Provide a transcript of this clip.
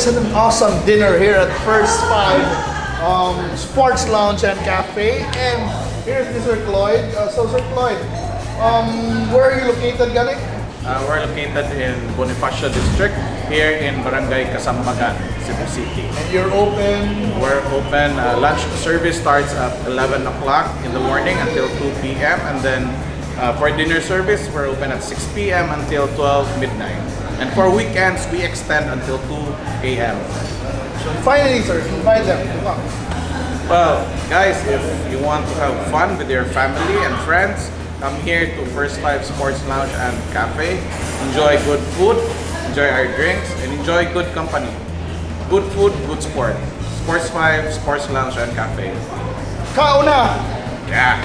is an awesome dinner here at First Five Sports Lounge and Cafe. And here's Mr. Cloyd. So Sir Cloyd, where are you located, Galing? We're located in Bonifacio District, here in Barangay Kasambagan, Cebu City. And you're open? We're open. Lunch service starts at 11 o'clock in the morning until 2 p.m. And then for dinner service, we're open at 6 p.m. until 12 midnight. And for weekends, we extend until 2 a.m. So finally, sir, invite them to come. Well, guys, if you want to have fun with your family and friends, come here to First Five Sports Lounge and Cafe. Enjoy good food, enjoy our drinks, and enjoy good company. Good food, good sport. Sports 5, Sports Lounge and Cafe. Kauna! Yeah!